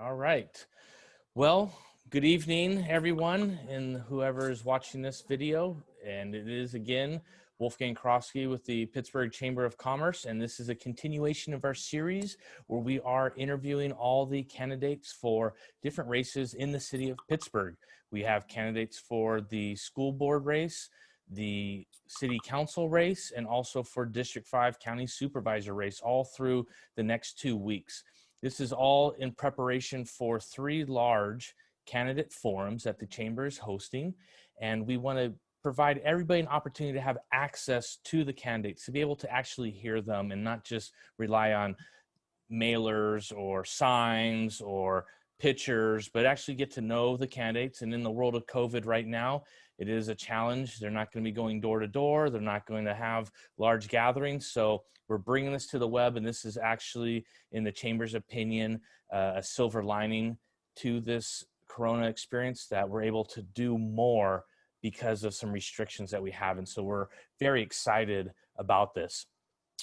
All right. Well, good evening, everyone, and whoever is watching this video. And it is, again, Wolfgang Krosky with the Pittsburgh Chamber of Commerce. And this is a continuation of our series where we are interviewing all the candidates for different races in the city of Pittsburgh. We have candidates for the school board race, the city council race, and also for District 5 county supervisor race, all through the next 2 weeks. This is all in preparation for 3 large candidate forums that the chamber is hosting. And we want to provide everybody an opportunity to have access to the candidates, to be able to actually hear them and not just rely on mailers or signs or pictures, but actually get to know the candidates. And in the world of COVID right now, it is a challenge. They're not going to be going door to door. They're not going to have large gatherings. So we're bringing this to the web, and this is actually, in the chamber's opinion, a silver lining to this Corona experience, that we're able to do more because of some restrictions that we have. And so we're very excited about this.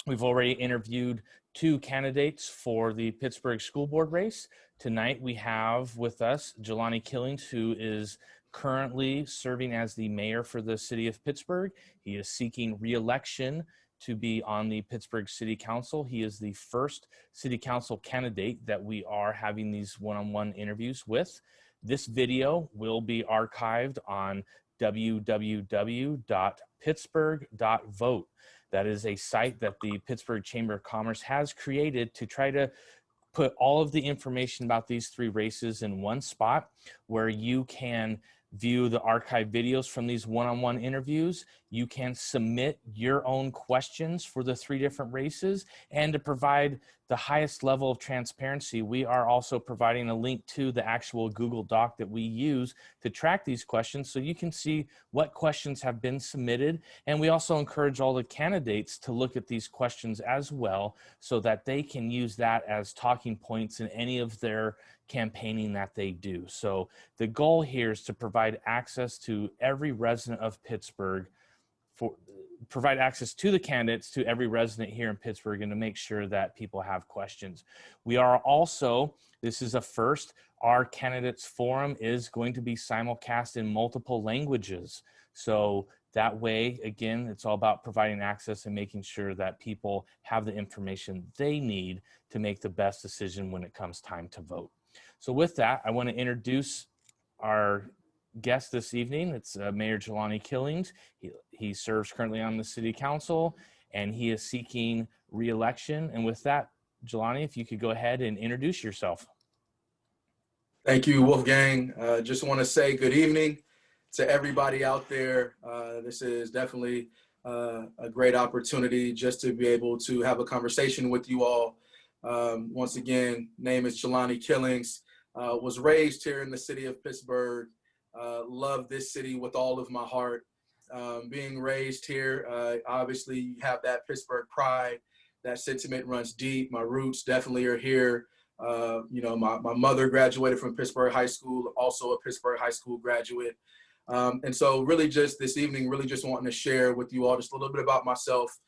We've already interviewed 2 candidates for the Pittsburgh School Board race. Tonight we have with us Jelani Killings, who is currently serving as the mayor for the city of Pittsburgh. He is seeking re-election to be on the Pittsburgh City Council. He is the first city council candidate that we are having these one-on-one interviews with. This video will be archived on www.pittsburgh.vote. That is a site that the Pittsburgh Chamber of Commerce has created to try to put all of the information about these 3 races in one spot, where you can view the archive videos from these one-on-one interviews. You can submit your own questions for the 3 different races, and to provide the highest level of transparency, we are also providing a link to the actual Google Doc that we use to track these questions, so you can see what questions have been submitted. And we also encourage all the candidates to look at these questions as well, so that they can use that as talking points in any of their campaigning that they do. So the goal here is to provide access to every resident of Pittsburgh, provide access to the candidates to every resident here in Pittsburgh, and to make sure that people have questions. We are also, this is a first, our candidates forum is going to be simulcast in multiple languages. So that way, again, it's all about providing access and making sure that people have the information they need to make the best decision when it comes time to vote. So with that, I want to introduce our guest this evening. It's Mayor Jelani Killings. He serves currently on the city council, and he is seeking re-election. And with that, Jelani, if you could go ahead and introduce yourself. Thank you, Wolfgang. Just want to say good evening to everybody out there. This is definitely a great opportunity just to be able to have a conversation with you all. Once again, name is Jelani Killings. Was raised here in the city of Pittsburgh. Love this city with all of my heart. Being raised here, obviously you have that Pittsburgh pride. That sentiment runs deep. My roots definitely are here. You know, my mother graduated from Pittsburgh High School, also a Pittsburgh High School graduate. And so really just this evening, really just wanting to share with you all just a little bit about myself,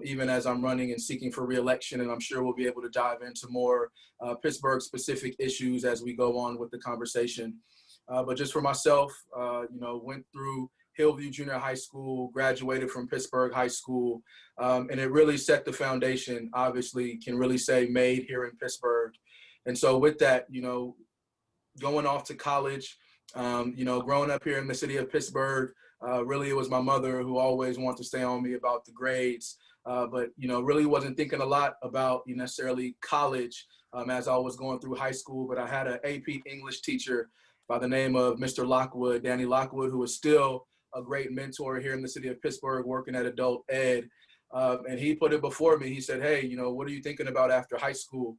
even as I'm running and seeking for re-election. And I'm sure we'll be able to dive into more Pittsburgh specific issues as we go on with the conversation. But just for myself, you know, went through Hillview Junior High School, graduated from Pittsburgh High School, and it really set the foundation, obviously, can really say made here in Pittsburgh. And so with that, you know, going off to college, you know, growing up here in the city of Pittsburgh, really it was my mother who always wanted to stay on me about the grades, but, you know, really wasn't thinking a lot about necessarily college as I was going through high school. But I had an AP English teacher by the name of Mr. Lockwood, Danny Lockwood, who is still a great mentor here in the city of Pittsburgh, working at adult ed. And he put it before me. He said, hey, you know, what are you thinking about after high school?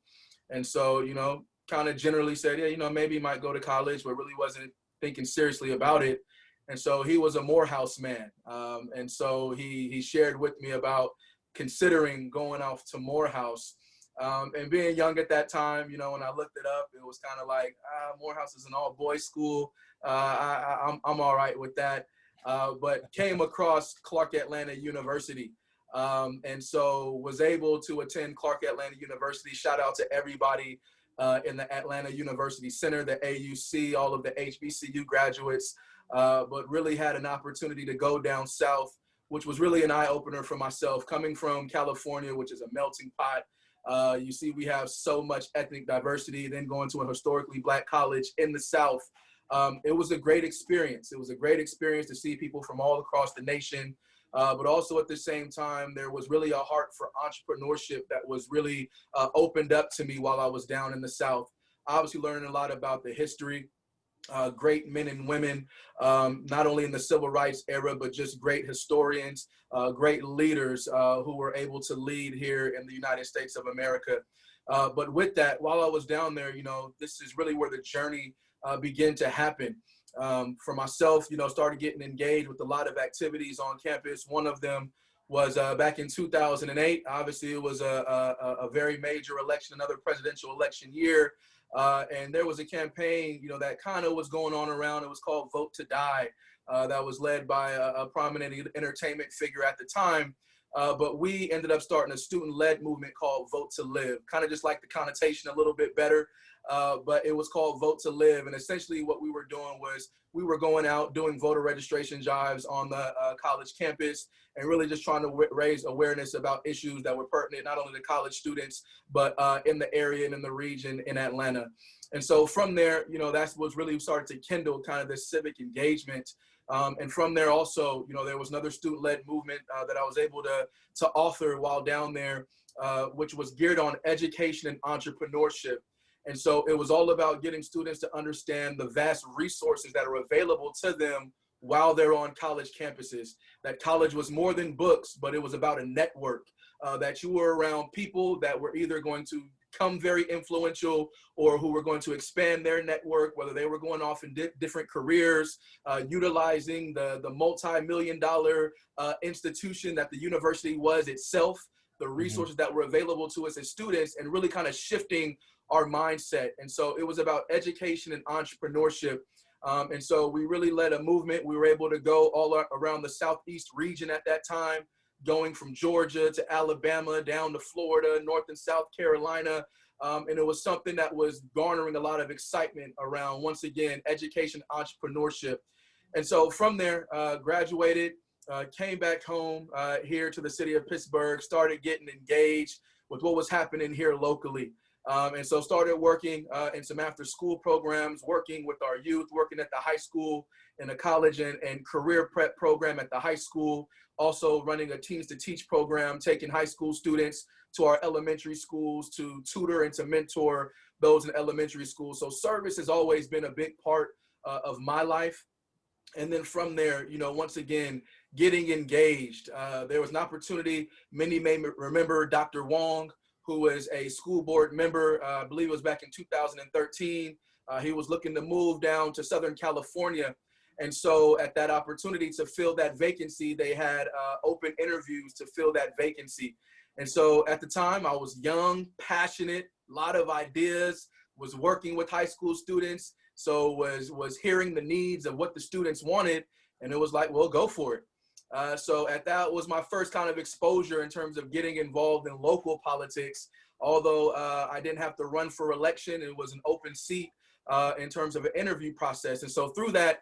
And so, you know, kind of generally said, yeah, you know, maybe you might go to college, but really wasn't thinking seriously about it. And so he was a Morehouse man. And so he shared with me about considering going off to Morehouse. And being young at that time, you know, when I looked it up, it was kind of like, Morehouse is an all-boys school. I'm all right with that. But came across Clark Atlanta University. And so was able to attend Clark Atlanta University. Shout out to everybody in the Atlanta University Center, the AUC, all of the HBCU graduates, but really had an opportunity to go down south, which was really an eye-opener for myself. Coming from California, which is a melting pot, you see we have so much ethnic diversity, then going to a historically Black college in the South. It was a great experience. It was a great experience to see people from all across the nation, but also at the same time, there was really a heart for entrepreneurship that was really opened up to me while I was down in the South. Obviously learning a lot about the history, great men and women, not only in the civil rights era, but just great historians, great leaders who were able to lead here in the United States of America. But with that, while I was down there, this is really where the journey began to happen. For myself, started getting engaged with a lot of activities on campus. One of them was back in 2008. Obviously, it was a very major election, another presidential election year. And there was a campaign, that kind of was going on around. It was called Vote to Die. That was led by a prominent entertainment figure at the time. But we ended up starting a student-led movement called Vote to Live, kind of just like the connotation a little bit better. But it was called Vote to Live. And essentially what we were doing was we were going out doing voter registration drives on the college campus and really just trying to raise awareness about issues that were pertinent not only to college students, but in the area and in the region in Atlanta. And so from there, that's what's really started to kindle kind of this civic engagement. And from there also, there was another student-led movement that I was able to author while down there, which was geared on education and entrepreneurship. And so it was all about getting students to understand the vast resources that are available to them while they're on college campuses. That college was more than books, but it was about a network, that you were around people that were either going to become very influential or who were going to expand their network, whether they were going off in different careers, utilizing the multi-million-dollar institution that the university was itself, the resources that were available to us as students, and really kind of shifting our mindset. And so it was about education and entrepreneurship. And so we really led a movement. We were able to go all around the Southeast region at that time, going from Georgia to Alabama, down to Florida, North and South Carolina. And it was something that was garnering a lot of excitement around, once again, education, entrepreneurship. And so from there, graduated, came back home here to the city of Pittsburgh, started getting engaged with what was happening here locally. And so started working in some after school programs, working with our youth, working at the high school, in a college and career prep program at the high school, also running a Teens to Teach program, taking high school students to our elementary schools to tutor and to mentor those in elementary school. So service has always been a big part of my life. And then from there, once again, getting engaged. There was an opportunity, many may remember Dr. Wong, who was a school board member, I believe it was back in 2013. He was looking to move down to Southern California. And so at that opportunity to fill that vacancy, they had open interviews to fill that vacancy. And so at the time I was young, passionate, a lot of ideas, was working with high school students. So was hearing the needs of what the students wanted. And it was like, well, go for it. So that was my first kind of exposure in terms of getting involved in local politics. Although I didn't have to run for election, it was an open seat in terms of an interview process. And so through that,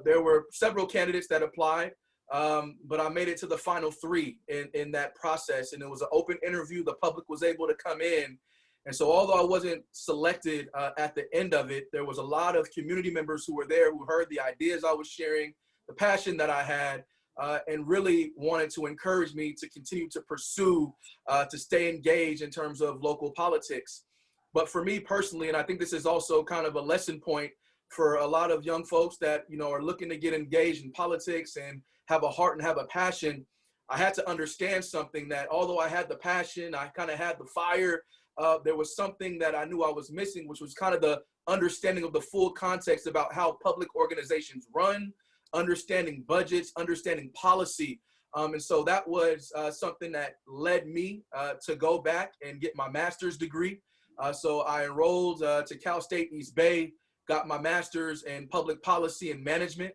there were several candidates that applied, but I made it to the final three in that process. And it was an open interview. The public was able to come in. And so although I wasn't selected at the end of it, there was a lot of community members who were there who heard the ideas I was sharing, the passion that I had, and really wanted to encourage me to continue to pursue, to stay engaged in terms of local politics. But for me personally, and I think this is also kind of a lesson point for a lot of young folks that, are looking to get engaged in politics and have a heart and have a passion, I had to understand something, that although I had the passion, I kind of had the fire, there was something that I knew I was missing, which was kind of the understanding of the full context about how public organizations run, understanding budgets, understanding policy. And so that was something that led me to go back and get my master's degree. So I enrolled to Cal State East Bay, got my master's in public policy and management.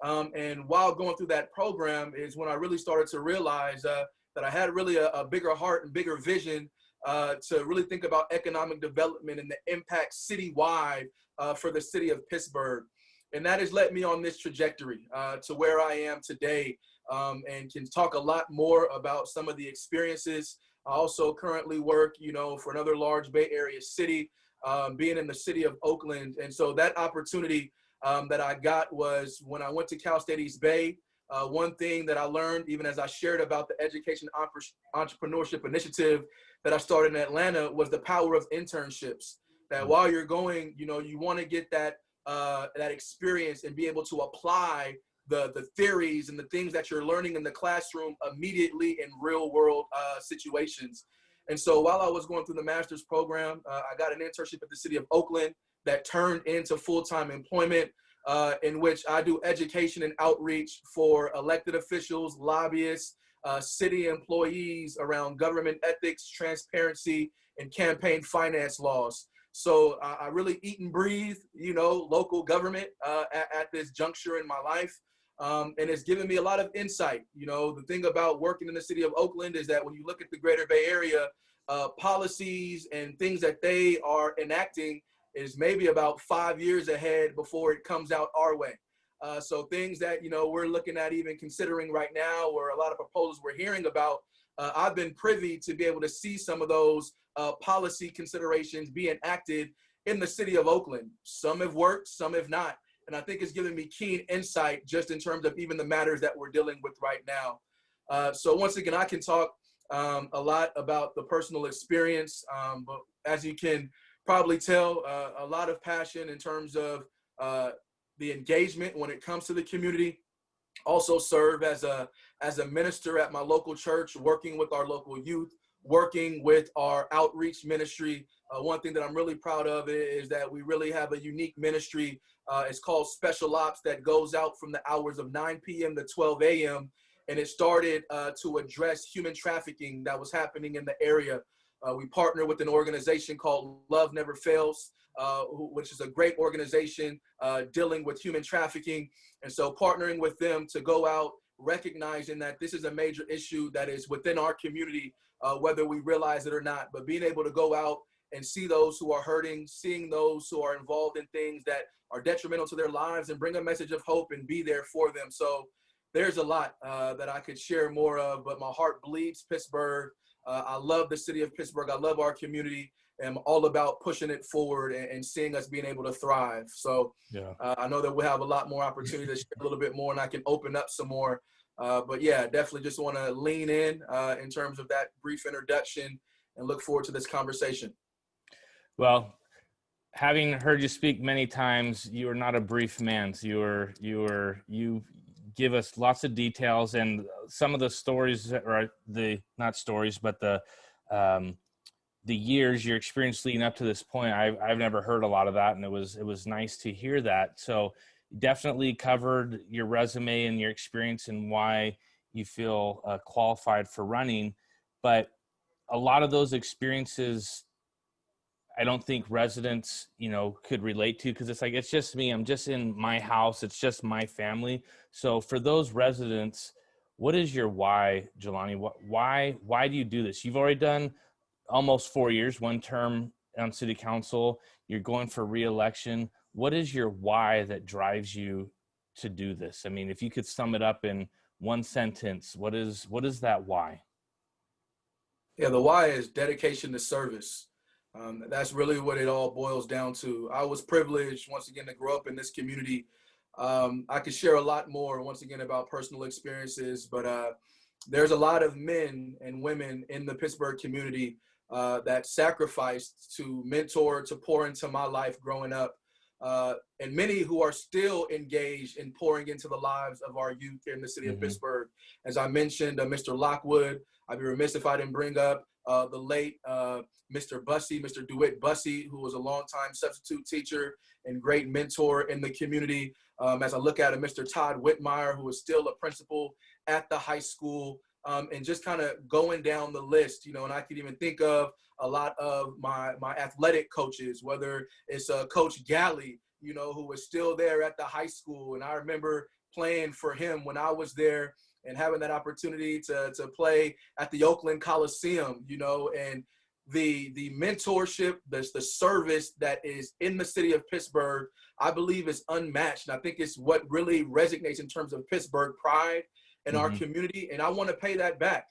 And while going through that program is when I really started to realize that I had really a bigger heart and bigger vision to really think about economic development and the impact citywide for the city of Pittsburgh. And that has led me on this trajectory to where I am today, and can talk a lot more about some of the experiences. I also currently work, for another large Bay Area city, being in the city of Oakland. And so that opportunity that I got was when I went to Cal State East Bay. One thing that I learned, even as I shared about the education entrepreneurship initiative that I started in Atlanta, was the power of internships. That while you're going, you want to get that experience and be able to apply the theories and the things that you're learning in the classroom immediately in real world situations. And so while I was going through the master's program, I got an internship at the city of Oakland that turned into full-time employment, in which I do education and outreach for elected officials, lobbyists, city employees around government ethics, transparency, and campaign finance laws. So I really eat and breathe, local government at this juncture in my life. And it's given me a lot of insight. The thing about working in the city of Oakland is that when you look at the greater Bay Area, policies and things that they are enacting is maybe about 5 years ahead before it comes out our way. So things that, we're looking at even considering right now, or a lot of proposals we're hearing about, I've been privy to be able to see some of those policy considerations be enacted in the city of Oakland. Some have worked, some have not. And I think it's given me keen insight just in terms of even the matters that we're dealing with right now. So once again, I can talk a lot about the personal experience, but as you can probably tell, a lot of passion in terms of the engagement when it comes to the community. Also serve as a minister at my local church, working with our local youth, working with our outreach ministry. One thing that I'm really proud of is that we really have a unique ministry. It's called Special Ops, that goes out from the hours of 9 p.m. to 12 a.m. And it started to address human trafficking that was happening in the area. We partner with an organization called Love Never Fails, which is a great organization dealing with human trafficking. And so partnering with them to go out, recognizing that this is a major issue that is within our community, whether we realize it or not, but being able to go out and see those who are hurting, seeing those who are involved in things that are detrimental to their lives, and bring a message of hope and be there for them. So there's a lot that I could share more of, but my heart bleeds Pittsburgh. I love the city of Pittsburgh. I love our community. I'm all about pushing it forward and seeing us being able to thrive. So yeah. I know that we'll have a lot more opportunity to share a little bit more, and I can open up some more. But yeah, definitely just want to lean in terms of that brief introduction, and look forward to this conversation. Well, having heard you speak many times, you are not a brief man. So you give us lots of details, and some of the stories, or not stories, but the years, your experience leading up to this point. I've never heard a lot of that, and it was nice to hear that. So definitely covered your resume and your experience and why you feel qualified for running. But a lot of those experiences, I don't think residents, could relate to, because it's just me. I'm just in my house. It's just my family. So for those residents, what is your why, Jelani? Why do you do this? You've already done almost 4 years, one term on city council. You're going for re-election. What is your why that drives you to do this? I mean, if you could sum it up in one sentence, what is that why? Yeah, the why is dedication to service. That's really what it all boils down to. I was privileged, once again, to grow up in this community. I could share a lot more, once again, about personal experiences, but there's a lot of men and women in the Pittsburgh community that sacrificed to mentor, to pour into my life growing up, and many who are still engaged in pouring into the lives of our youth here in the city of Pittsburgh. As I mentioned, Mr. Lockwood, I'd be remiss if I didn't bring up the late Mr. Bussey, Mr. DeWitt Bussey, who was a longtime substitute teacher and great mentor in the community. As I look at it, Mr. Todd Whitmire, who is still a principal at the high school, and just kind of going down the list, and I could even think of a lot of my athletic coaches, whether it's Coach Galley, who was still there at the high school. And I remember playing for him when I was there, and having that opportunity to play at the Oakland Coliseum, and the mentorship, the service that is in the city of Pittsburgh, I believe is unmatched. And I think it's what really resonates in terms of Pittsburgh pride in our community. And I want to pay that back.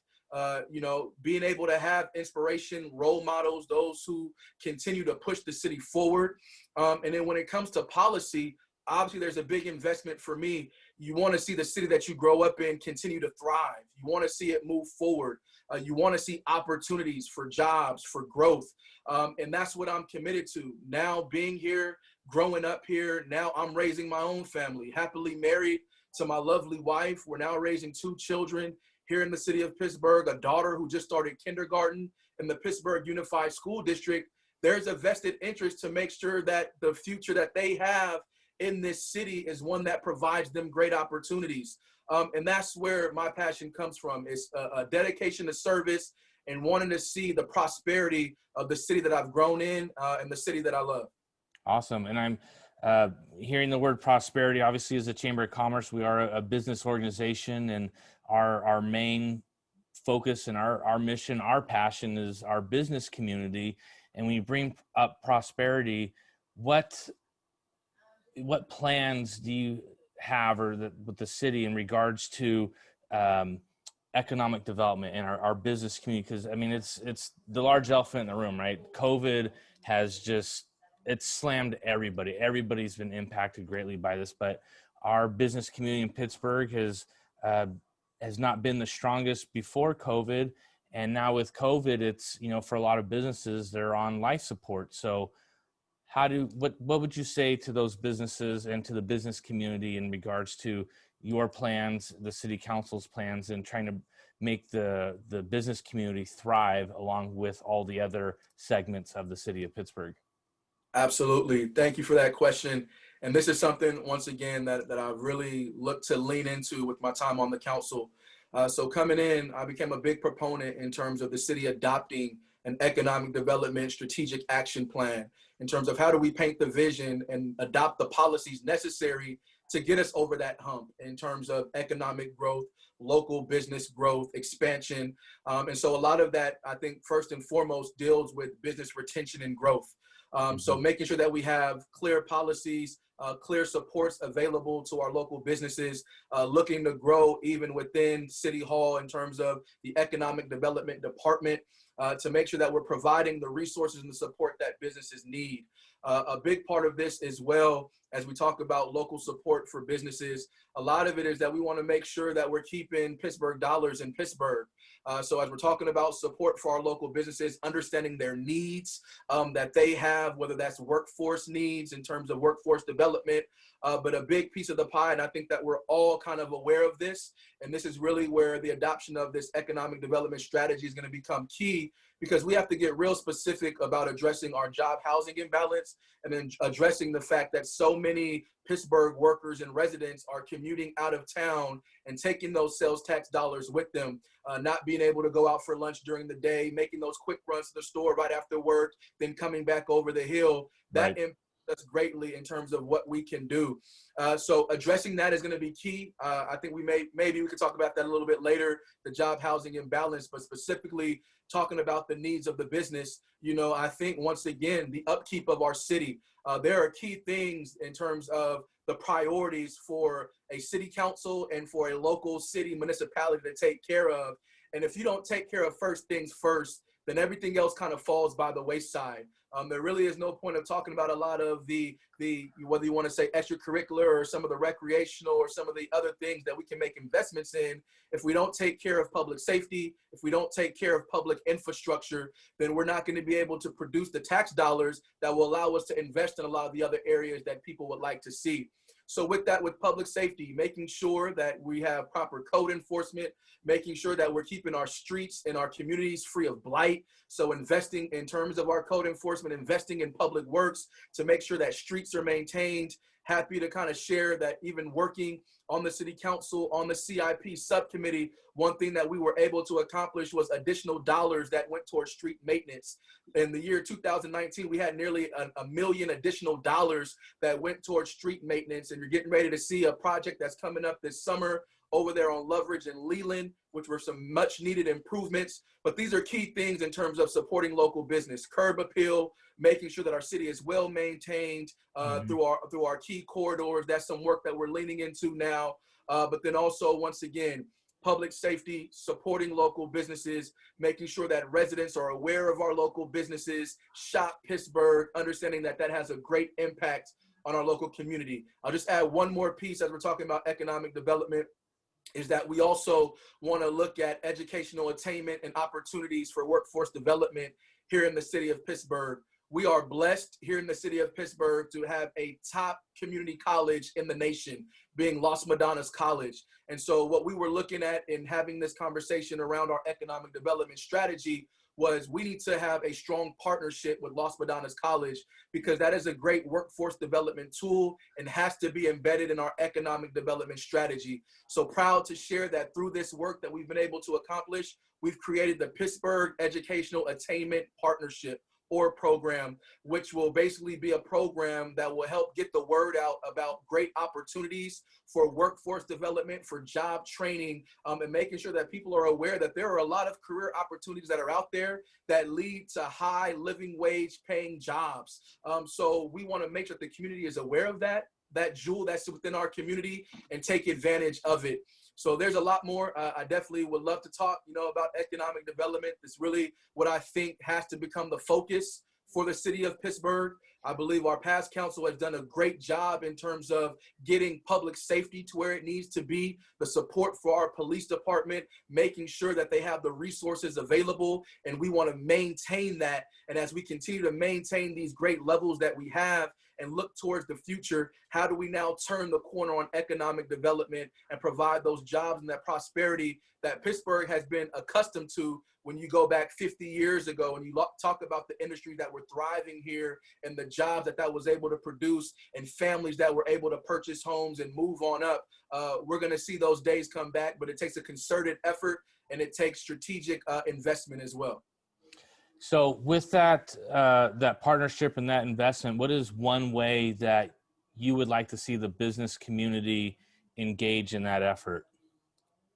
Being able to have inspiration, role models, those who continue to push the city forward. And then when it comes to policy, obviously there's a big investment for me. You want to see the city that you grow up in continue to thrive. You want to see it move forward. You want to see opportunities for jobs, for growth. And that's what I'm committed to. Now being here, growing up here, now I'm raising my own family, happily married to my lovely wife. We're now raising 2 children here in the city of Pittsburgh, a daughter who just started kindergarten in the Pittsburgh Unified School District. There's a vested interest to make sure that the future that they have in this city is one that provides them great opportunities. And that's where my passion comes from. It's a dedication to service and wanting to see the prosperity of the city that I've grown in and the city that I love. Awesome. And I'm hearing the word prosperity. Obviously, as a Chamber of Commerce, we are a business organization, and our main focus and our mission, our passion is our business community. And when you bring up prosperity, what plans do you have with the city in regards to economic development and our business community? Because I mean, it's the large elephant in the room, right? COVID has it's slammed everybody. Everybody's been impacted greatly by this, but our business community in Pittsburgh has not been the strongest before COVID. And now with COVID, it's, for a lot of businesses, they're on life support. So what would you say to those businesses and to the business community in regards to your plans, the city council's plans, and trying to make the business community thrive along with all the other segments of the city of Pittsburgh? Absolutely. Thank you for that question. And this is something, once again, that I've really looked to lean into with my time on the council. So coming in, I became a big proponent in terms of the city adopting an economic development strategic action plan in terms of how do we paint the vision and adopt the policies necessary to get us over that hump in terms of economic growth, local business growth, expansion. And so a lot of that, I think, first and foremost, deals with business retention and growth. So making sure that we have clear policies, clear supports available to our local businesses, looking to grow even within City Hall in terms of the economic development department, to make sure that we're providing the resources and the support that businesses need. A big part of this as well, as we talk about local support for businesses, a lot of it is that we want to make sure that we're keeping Pittsburgh dollars in Pittsburgh. So as we're talking about support for our local businesses, understanding their needs that they have, whether that's workforce needs in terms of workforce development, but a big piece of the pie, and I think that we're all kind of aware of this, and this is really where the adoption of this economic development strategy is going to become key, because we have to get real specific about addressing our job housing imbalance and then addressing the fact that so many Pittsburgh workers and residents are commuting out of town and taking those sales tax dollars with them, not being able to go out for lunch during the day, making those quick runs to the store right after work, then coming back over the hill. That impacts us greatly in terms of what we can do. So addressing that is going to be key. I think maybe we could talk about that a little bit later, the job housing imbalance, but specifically talking about the needs of the business. I think once again, the upkeep of our city, there are key things in terms of the priorities for a city council and for a local city municipality to take care of. And if you don't take care of first things first, then everything else kind of falls by the wayside. There really is no point of talking about a lot of the whether you want to say extracurricular or some of the recreational or some of the other things that we can make investments in. If we don't take care of public safety, if we don't take care of public infrastructure, then we're not going to be able to produce the tax dollars that will allow us to invest in a lot of the other areas that people would like to see. So with that, with public safety, making sure that we have proper code enforcement, making sure that we're keeping our streets and our communities free of blight. So investing in terms of our code enforcement, investing in public works to make sure that streets are maintained. Happy to kind of share that even working on the city council, on the CIP subcommittee, one thing that we were able to accomplish was additional dollars that went towards street maintenance. In the year 2019, we had nearly a million additional dollars that went towards street maintenance, and you're getting ready to see a project that's coming up this summer over there on Loveridge and Leland, which were some much needed improvements. But these are key things in terms of supporting local business, curb appeal, making sure that our city is well maintained through our key corridors. That's some work that we're leaning into now. But then also, once again, public safety, supporting local businesses, making sure that residents are aware of our local businesses, shop Pittsburgh, understanding that that has a great impact on our local community. I'll just add one more piece as we're talking about economic development, is that we also want to look at educational attainment and opportunities for workforce development here in the city of Pittsburgh. We are blessed here in the city of Pittsburgh to have a top community college in the nation, being Las Madonnas College. And so what we were looking at in having this conversation around our economic development strategy was we need to have a strong partnership with Las Madonnas College, because that is a great workforce development tool and has to be embedded in our economic development strategy. So proud to share that through this work that we've been able to accomplish, we've created the Pittsburgh Educational Attainment Partnership, or program, which will basically be a program that will help get the word out about great opportunities for workforce development, for job training, and making sure that people are aware that there are a lot of career opportunities that are out there that lead to high living wage paying jobs. So we want to make sure the community is aware of that jewel that's within our community, and take advantage of it. So there's a lot more. I definitely would love to talk, about economic development. It's really what I think has to become the focus for the city of Pittsburgh. I believe our past council has done a great job in terms of getting public safety to where it needs to be, the support for our police department, making sure that they have the resources available, and we want to maintain that. And as we continue to maintain these great levels that we have and look towards the future, how do we now turn the corner on economic development and provide those jobs and that prosperity that Pittsburgh has been accustomed to when you go back 50 years ago and you talk about the industries that were thriving here and the jobs that was able to produce and families that were able to purchase homes and move on up. We're going to see those days come back, but it takes a concerted effort and it takes strategic investment as well. So with that partnership and that investment, what is one way that you would like to see the business community engage in that effort?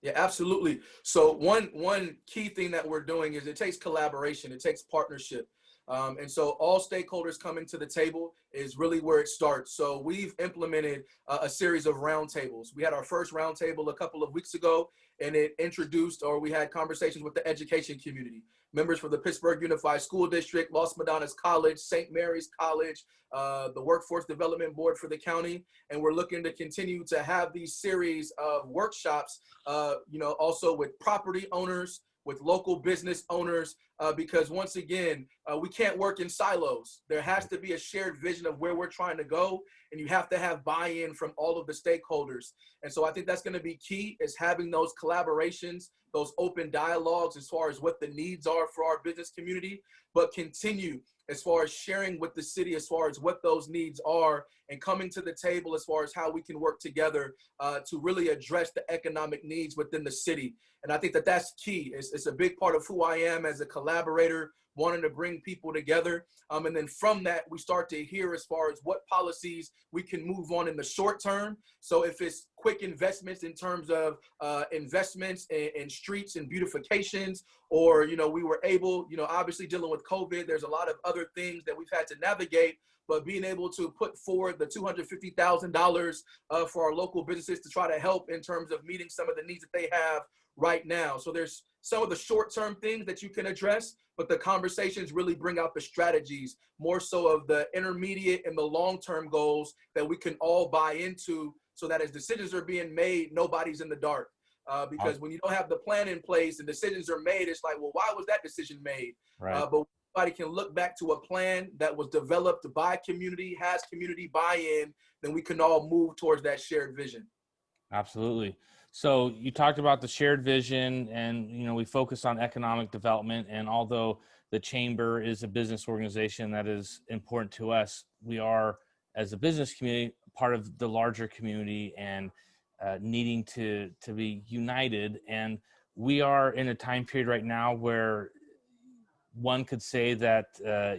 Yeah, absolutely. So one key thing that we're doing is it takes collaboration, it takes partnership. And so all stakeholders coming to the table is really where it starts. So we've implemented a series of roundtables. We had our first roundtable a couple of weeks ago, and it introduced, or we had conversations with the education community, members from the Pittsburgh Unified School District, Las Madonnas College, St. Mary's College, the Workforce Development Board for the county. And we're looking to continue to have these series of workshops, also with property owners, with local business owners, because once again, we can't work in silos. There has to be a shared vision of where we're trying to go, and you have to have buy-in from all of the stakeholders. And so I think that's going to be key, is having those collaborations, those open dialogues as far as what the needs are for our business community, but continue as far as sharing with the city as far as what those needs are, and coming to the table as far as how we can work together to really address the economic needs within the city. And I think that that's key. It's a big part of who I am as a collaborator, wanting to bring people together. And then from that, we start to hear as far as what policies we can move on in the short term. So if it's quick investments in terms of investments in streets and beautifications, or, we were able, obviously dealing with COVID, there's a lot of other things that we've had to navigate, but being able to put forward the $250,000 for our local businesses to try to help in terms of meeting some of the needs that they have right now. So there's some of the short-term things that you can address, but the conversations really bring out the strategies, more so of the intermediate and the long-term goals that we can all buy into, so that as decisions are being made, nobody's in the dark. Because when you don't have the plan in place and decisions are made, it's like, well, why was that decision made? Right. But everybody can look back to a plan that was developed by community, has community buy-in, then we can all move towards that shared vision. Absolutely. So you talked about the shared vision, and we focus on economic development, and although the chamber is a business organization that is important to us, we are, as a business community, part of the larger community, and needing to be united. And we are in a time period right now where one could say that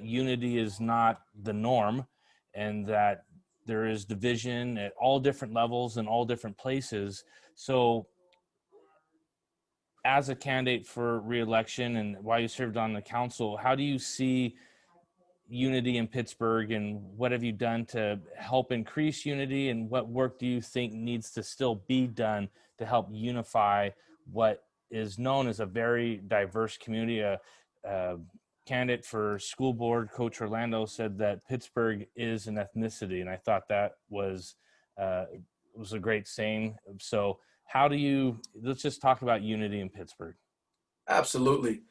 unity is not the norm, and that there is division at all different levels and all different places. So as a candidate for reelection and while you served on the council, how do you see unity in Pittsburgh, and what have you done to help increase unity, and what work do you think needs to still be done to help unify what is known as a very diverse community? A candidate for school board, Coach Orlando, said that Pittsburgh is an ethnicity, and I thought that was a great saying. So let's just talk about unity in Pittsburgh. Absolutely.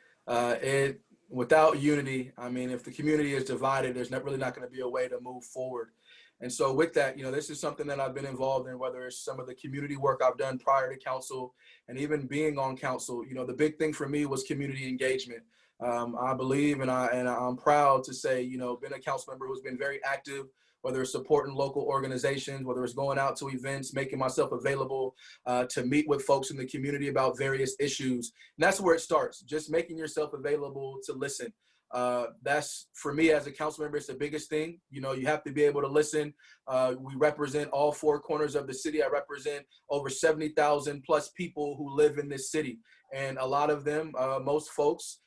Without unity, I mean, if the community is divided, there's really not going to be a way to move forward. And so with that, this is something that I've been involved in, whether it's some of the community work I've done prior to council and even being on council. The big thing for me was community engagement. I believe, and I'm proud to say, been a council member who's been very active, whether it's supporting local organizations, whether it's going out to events, making myself available to meet with folks in the community about various issues. And that's where it starts, just making yourself available to listen. That's, for me as a council member, it's the biggest thing. You have to be able to listen. We represent all four corners of the city. I represent over 70,000 plus people who live in this city. And a lot of them, most folks,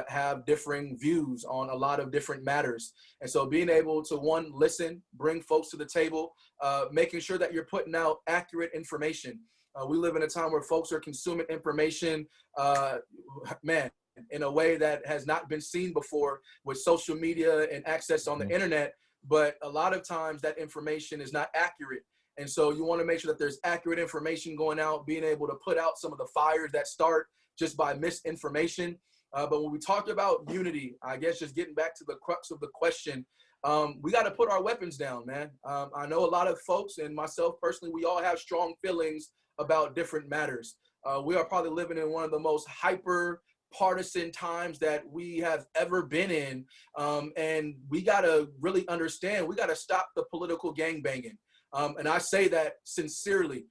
have differing views on a lot of different matters. And so being able to, one, listen, bring folks to the table, making sure that you're putting out accurate information. We live in a time where folks are consuming information, in a way that has not been seen before with social media and access on the internet. But a lot of times that information is not accurate. And so you want to make sure that there's accurate information going out, being able to put out some of the fires that start just by misinformation. But when we talk about unity, I guess just getting back to the crux of the question, we got to put our weapons down, man. I know a lot of folks, and myself personally, we all have strong feelings about different matters. We are probably living in one of the most hyper partisan times that we have ever been in. And we got to really understand, we got to stop the political gangbanging. And I say that sincerely.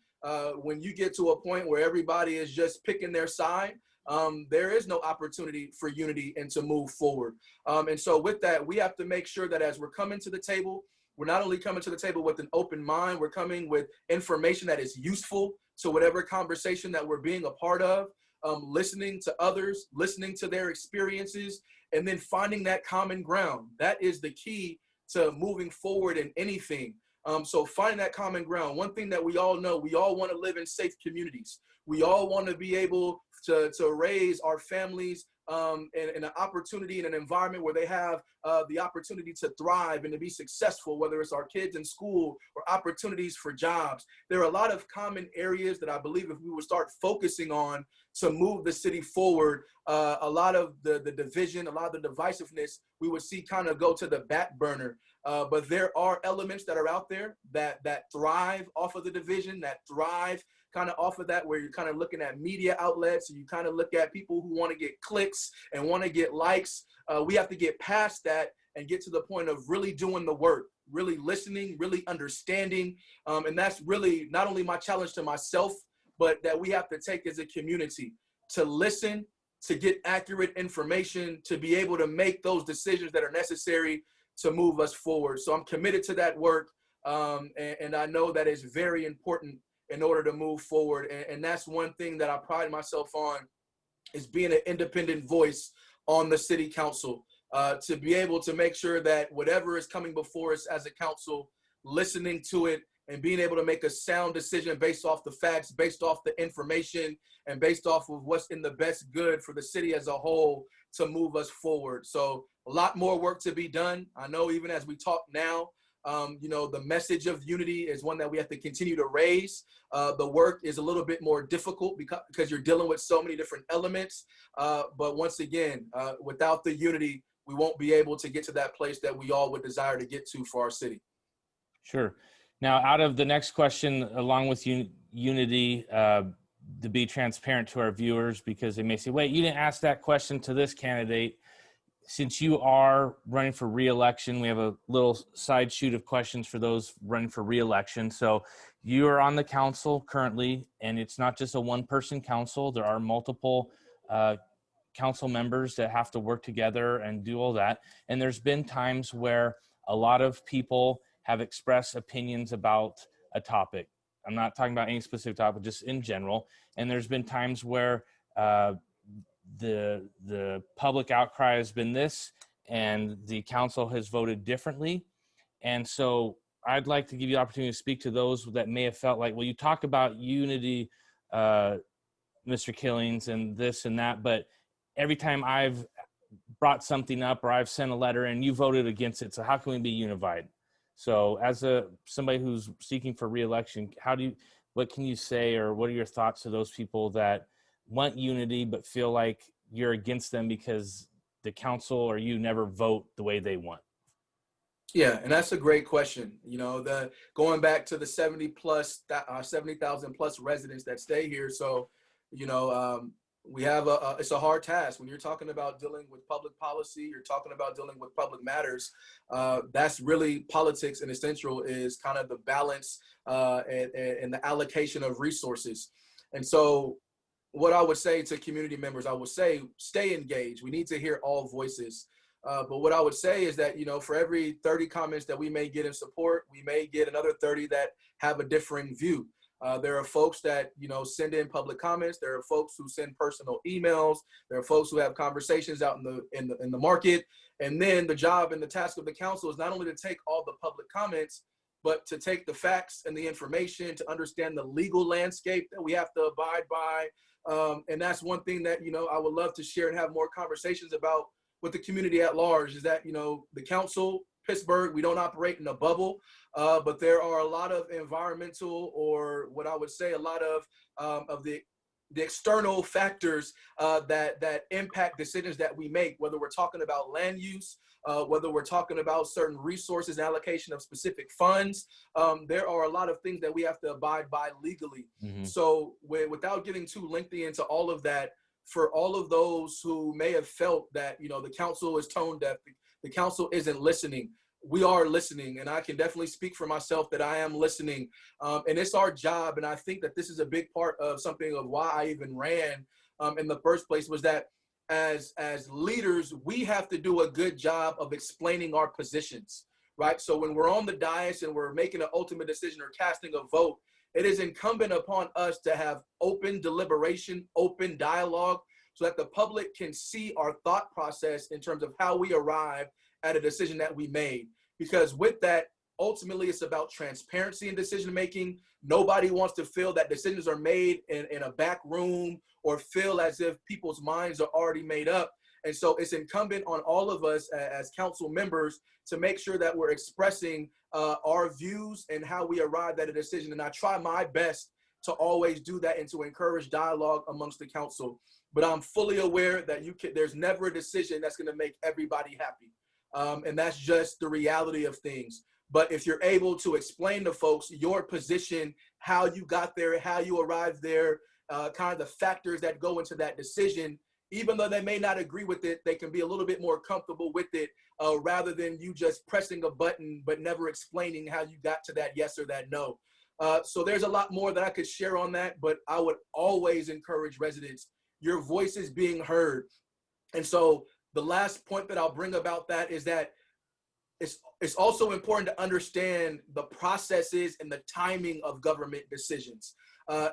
When you get to a point where everybody is just picking their side, there is no opportunity for unity and to move forward. And so with that, we have to make sure that as we're coming to the table, we're not only coming to the table with an open mind, we're coming with information that is useful to whatever conversation that we're being a part of, listening to others, listening to their experiences, and then finding that common ground. That is the key to moving forward in anything. So finding that common ground. One thing that we all know, we all want to live in safe communities. We all want to be able to raise our families in an opportunity, in an environment where they have the opportunity to thrive and to be successful, whether it's our kids in school or opportunities for jobs. There are a lot of common areas that I believe if we would start focusing on to move the city forward, a lot of the division, a lot of the divisiveness, we would see kind of go to the back burner. But there are elements that are out there that thrive off of the division, that thrive kind of off of that, where you're kind of looking at media outlets, and you kind of look at people who want to get clicks and want to get likes. We have to get past that and get to the point of really doing the work, really listening, really understanding. And that's really not only my challenge to myself, but that we have to take as a community to listen, to get accurate information, to be able to make those decisions that are necessary to move us forward. So I'm committed to that work. And I know that is very important in order to move forward. And that's one thing that I pride myself on, is being an independent voice on the city council, to be able to make sure that whatever is coming before us as a council, listening to it and being able to make a sound decision based off the facts, based off the information, and based off of what's in the best good for the city as a whole to move us forward. So a lot more work to be done. I know even as we talk now, the message of unity is one that we have to continue to raise. The work is a little bit more difficult because you're dealing with so many different elements. But once again, without the unity, we won't be able to get to that place that we all would desire to get to for our city. Sure. Now, out of the next question, along with unity, to be transparent to our viewers, because they may say, wait, you didn't ask that question to this candidate. Since you are running for re-election, we have a little side shoot of questions for those running for re-election. So you are on the council currently, and it's not just a one-person council. There are multiple council members that have to work together and do all that. And there's been times where a lot of people have expressed opinions about a topic. I'm not talking about any specific topic, just in general. And there's been times where uh, the public outcry has been this, and the council has voted differently. And so I'd like to give you the opportunity to speak to those that may have felt like, well, you talk about unity, Mr. Killings, and this and that, but every time I've brought something up or I've sent a letter and you voted against it, so how can we be unified? So as somebody who's seeking for reelection, what can you say, or what are your thoughts to those people that want unity but feel like you're against them because the council or you never vote the way they want? Yeah, and that's a great question. Going back to the 70,000 plus residents that stay here. So, we have it's a hard task when you're talking about dealing with public policy. You're talking about dealing with public matters. That's really politics, and essential is kind of the balance and the allocation of resources. And so, what I would say to community members, I would say stay engaged. We need to hear all voices. But what I would say is that, for every 30 comments that we may get in support, we may get another 30 that have a differing view. There are folks that, send in public comments. There are folks who send personal emails. There are folks who have conversations out in the market. And then the job and the task of the council is not only to take all the public comments, but to take the facts and the information, to understand the legal landscape that we have to abide by. And that's one thing that, I would love to share and have more conversations about with the community at large, is that, the council, Pittsburgh, we don't operate in a bubble, but there are a lot of environmental, or what I would say, a lot of the external factors that impact decisions that we make, whether we're talking about land use, whether we're talking about certain resources, allocation of specific funds. There are a lot of things that we have to abide by legally. Mm-hmm. So without getting too lengthy into all of that, for all of those who may have felt that, the council is tone deaf, the council isn't listening, we are listening. And I can definitely speak for myself that I am listening. And it's our job. And I think that this is a big part of something of why I even ran in the first place, was that as leaders, we have to do a good job of explaining our positions, right? So when we're on the dais and we're making an ultimate decision or casting a vote, it is incumbent upon us to have open deliberation, open dialogue, so that the public can see our thought process in terms of how we arrive at a decision that we made. Because with that, ultimately, it's about transparency in decision making. Nobody wants to feel that decisions are made in a back room, or feel as if people's minds are already made up. And so it's incumbent on all of us as council members to make sure that we're expressing our views and how we arrived at a decision. And I try my best to always do that and to encourage dialogue amongst the council. But I'm fully aware that there's never a decision that's going to make everybody happy. And that's just the reality of things. But if you're able to explain to folks your position, how you got there, how you arrived there, kind of the factors that go into that decision, even though they may not agree with it, they can be a little bit more comfortable with it, rather than you just pressing a button but never explaining how you got to that yes or that no. So there's a lot more that I could share on that, but I would always encourage residents, your voice is being heard. And so the last point that I'll bring about that is that it's also important to understand the processes and the timing of government decisions.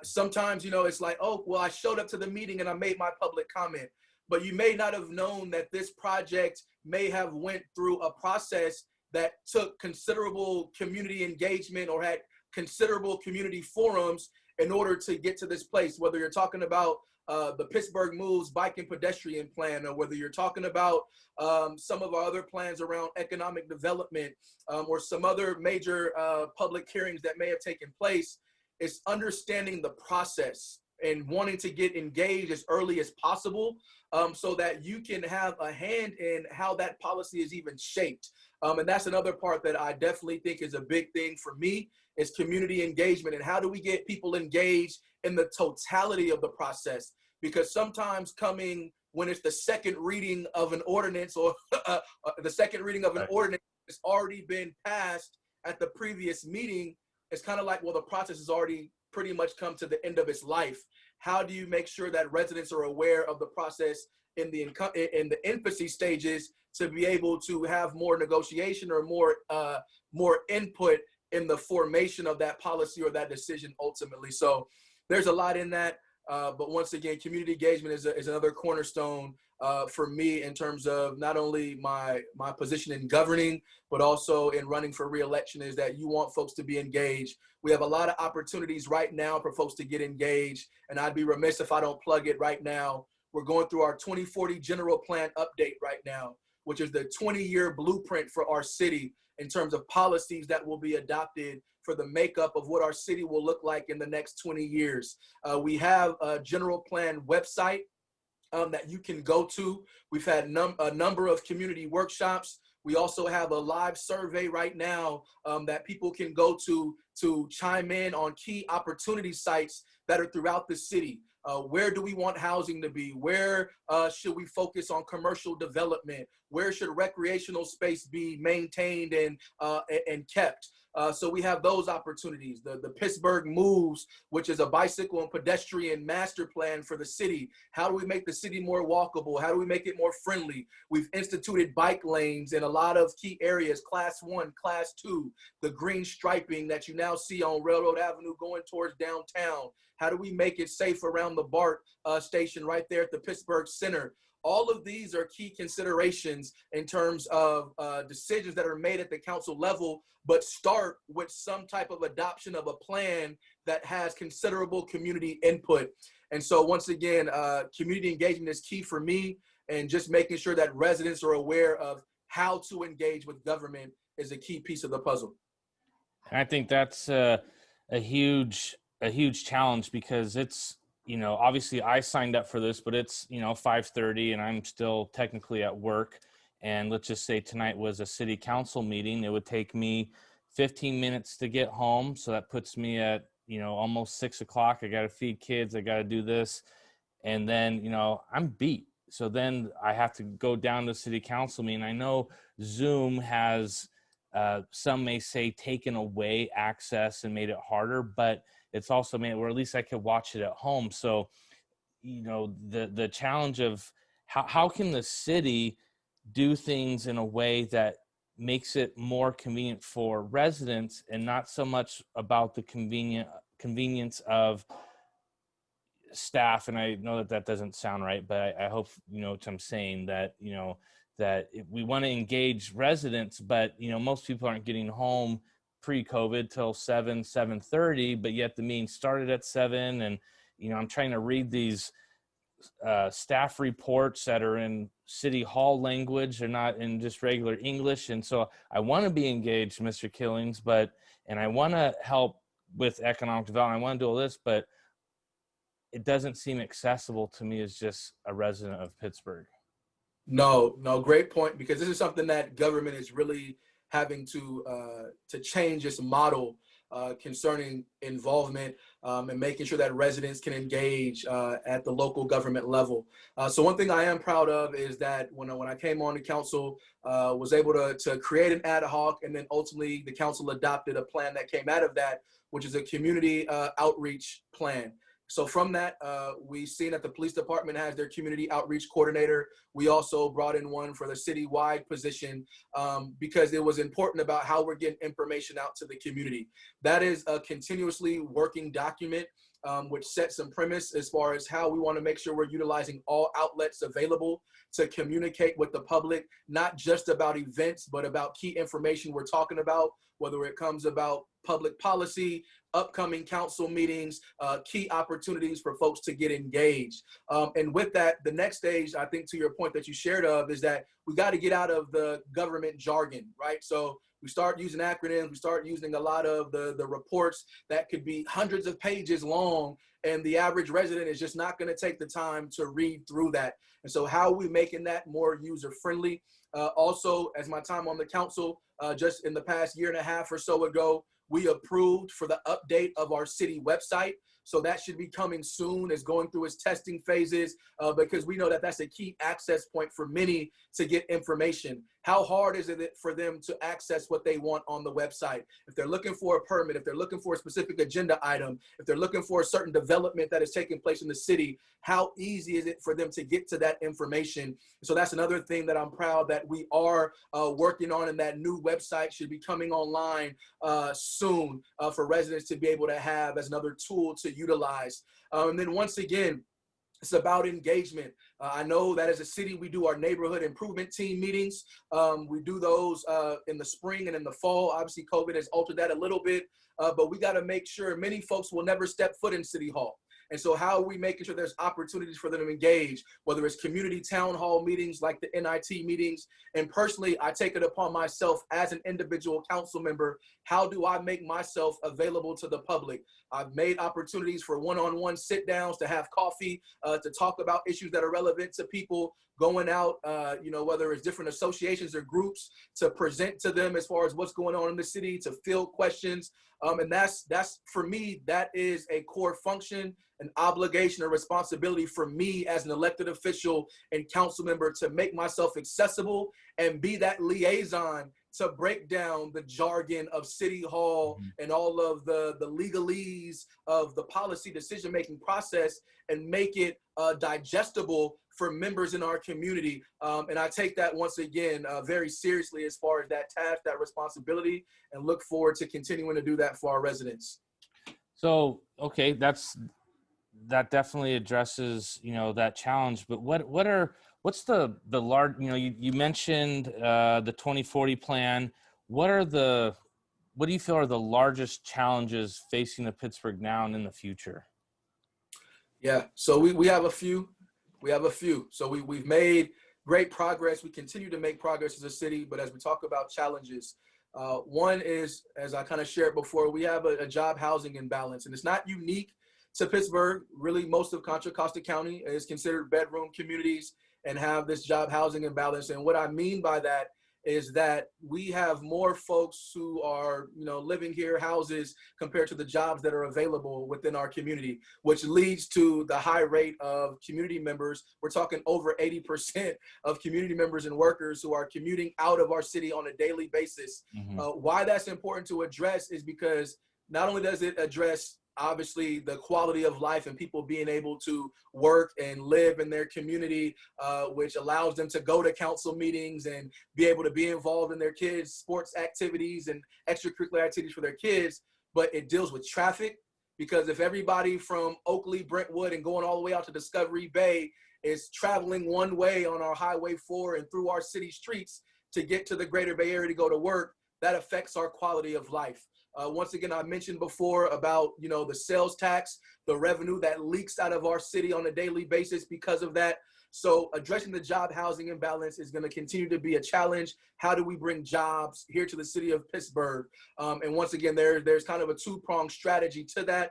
Sometimes, it's like, oh, well, I showed up to the meeting and I made my public comment, but you may not have known that this project may have went through a process that took considerable community engagement or had considerable community forums in order to get to this place, whether you're talking about the Pittsburgh Moves bike and pedestrian plan, or whether you're talking about some of our other plans around economic development, or some other major public hearings that may have taken place. It's understanding the process and wanting to get engaged as early as possible, so that you can have a hand in how that policy is even shaped. And that's another part that I definitely think is a big thing for me, is community engagement. And how do we get people engaged in the totality of the process? Because sometimes coming when it's the second reading of an ordinance, or the second reading of an ordinance has already been passed at the previous meeting, it's kind of like, well, the process has already pretty much come to the end of its life. How do you make sure that residents are aware of the process in the infancy stages, to be able to have more negotiation or more input in the formation of that policy or that decision ultimately? So there's a lot in that. But once again, community engagement is another cornerstone for me in terms of not only my position in governing, but also in running for re-election, is that you want folks to be engaged. We have a lot of opportunities right now for folks to get engaged, and I'd be remiss if I don't plug it right now. We're going through our 2040 general plan update right now, which is the 20-year blueprint for our city in terms of policies that will be adopted for the makeup of what our city will look like in the next 20 years. We have a general plan website that you can go to. We've had a number of community workshops. We also have a live survey right now that people can go to chime in on key opportunity sites that are throughout the city. Where do we want housing to be? Where should we focus on commercial development? Where should recreational space be maintained and kept? So we have those opportunities. The Pittsburgh Moves, which is a bicycle and pedestrian master plan for the city. How do we make the city more walkable? How do we make it more friendly? We've instituted bike lanes in a lot of key areas, class 1, class 2, the green striping that you now see on Railroad Avenue going towards downtown. How do we make it safe around the BART station right there at the Pittsburgh Center? All of these are key considerations in terms of decisions that are made at the council level, but start with some type of adoption of a plan that has considerable community input. And so once again, community engagement is key for me, and just making sure that residents are aware of how to engage with government is a key piece of the puzzle. I think that's a huge challenge, because it's, obviously I signed up for this, but it's, 5:30 and I'm still technically at work. And let's just say tonight was a city council meeting. It would take me 15 minutes to get home. So that puts me at, almost 6 o'clock. I got to feed kids. I got to do this. And then, I'm beat. So then I have to go down to city council meeting. I know Zoom has, some may say, taken away access and made it harder, but it's also made it where at least I could watch it at home. So, the challenge of how can the city do things in a way that makes it more convenient for residents, and not so much about the convenience of staff. And I know that doesn't sound right, but I hope what I'm saying, that that we want to engage residents, but most people aren't getting home pre-COVID till 7:30, but yet the meeting started at 7. And I'm trying to read these staff reports that are in city hall language. They're not in just regular English. And so I want to be engaged, Mr. Killings, and I want to help with economic development. I want to do all this, but it doesn't seem accessible to me as just a resident of Pittsburgh. No, great point, because this is something that government is really having to change its model concerning involvement and making sure that residents can engage at the local government level. So one thing I am proud of is that when I came on the council, was able to create an ad hoc, and then ultimately the council adopted a plan that came out of that, which is a community outreach plan. So from that, we've seen that the police department has their community outreach coordinator. We also brought in one for the citywide position because it was important about how we're getting information out to the community. That is a continuously working document, which sets some premise as far as how we want to make sure we're utilizing all outlets available to communicate with the public, not just about events, but about key information we're talking about, whether it comes about public policy, upcoming council meetings, key opportunities for folks to get engaged. And with that, the next stage, I think to your point that you shared of, is that we got to get out of the government jargon, right? So we start using acronyms, we start using a lot of the reports that could be hundreds of pages long, and the average resident is just not going to take the time to read through that. And so how are we making that more user-friendly? Also, as my time on the council, just in the past year and a half or so ago, we approved for the update of our city website. So that should be coming soon, as going through its testing phases, because we know that that's a key access point for many to get information. How hard is it for them to access what they want on the website? If they're looking for a permit, if they're looking for a specific agenda item, if they're looking for a certain development that is taking place in the city, how easy is it for them to get to that information? So that's another thing that I'm proud that we are working on, and that new website should be coming online soon for residents to be able to have as another tool to utilize. And then once again, it's about engagement. I know that as a city, we do our neighborhood improvement team meetings. We do those in the spring and in the fall. Obviously, COVID has altered that a little bit, but we got to make sure many folks will never step foot in City Hall. And so how are we making sure there's opportunities for them to engage, whether it's community town hall meetings like the NIT meetings? And personally, I take it upon myself as an individual council member, how do I make myself available to the public? I've made opportunities for one-on-one sit downs to have coffee, to talk about issues that are relevant to people, going out, whether it's different associations or groups, to present to them as far as what's going on in the city, to field questions. And that's for me, that is a core function, an obligation or responsibility for me as an elected official and council member, to make myself accessible and be that liaison to break down the jargon of City Hall and all of the legalese of the policy decision-making process, and make it digestible for members in our community. And I take that once again very seriously as far as that task, that responsibility, and look forward to continuing to do that for our residents. So, okay, that definitely addresses, that challenge, but what's the large, you mentioned the 2040 plan. What do you feel are the largest challenges facing the Pittsburgh now and in the future? Yeah, so we have a few. So we've made great progress. We continue to make progress as a city, but as we talk about challenges, one is, as I kind of shared before, we have a job housing imbalance, and it's not unique to Pittsburgh. Really, most of Contra Costa County is considered bedroom communities and have this job housing imbalance. And what I mean by that is that we have more folks who are, living here, houses, compared to the jobs that are available within our community, which leads to the high rate of community members. We're talking over 80% of community members and workers who are commuting out of our city on a daily basis. Why that's important to address is because not only does it address obviously the quality of life and people being able to work and live in their community, which allows them to go to council meetings and be able to be involved in their kids' sports activities and extracurricular activities for their kids, but it deals with traffic. Because if everybody from Oakley, Brentwood, and going all the way out to Discovery Bay is traveling one way on our Highway 4 and through our city streets to get to the greater Bay Area to go to work, that affects our quality of life. Once again, I mentioned before about, the sales tax, the revenue that leaks out of our city on a daily basis because of that. So addressing the job housing imbalance is going to continue to be a challenge. How do we bring jobs here to the city of Pittsburgh? And once again, there's kind of a two-pronged strategy to that,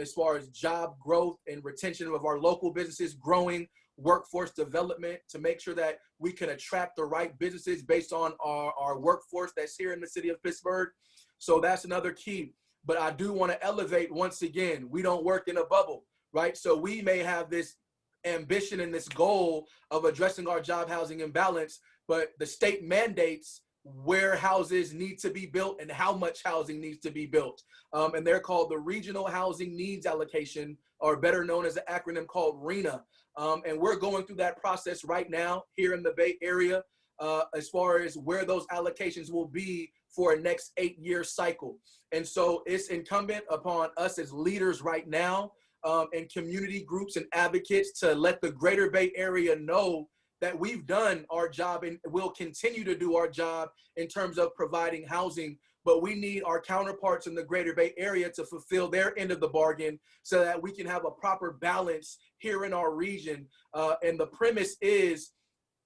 as far as job growth and retention of our local businesses, growing workforce development to make sure that we can attract the right businesses based on our workforce that's here in the city of Pittsburgh. So that's another key. But I do want to elevate, once again, we don't work in a bubble, right? So we may have this ambition and this goal of addressing our job housing imbalance, but the state mandates where houses need to be built and how much housing needs to be built. And they're called the Regional Housing Needs Allocation, or better known as an acronym called RHNA. And we're going through that process right now here in the Bay Area, as far as where those allocations will be for a next 8-year cycle. And so it's incumbent upon us as leaders right now, and community groups and advocates, to let the greater Bay Area know that we've done our job and will continue to do our job in terms of providing housing. But we need our counterparts in the greater Bay Area to fulfill their end of the bargain so that we can have a proper balance here in our region. And the premise is,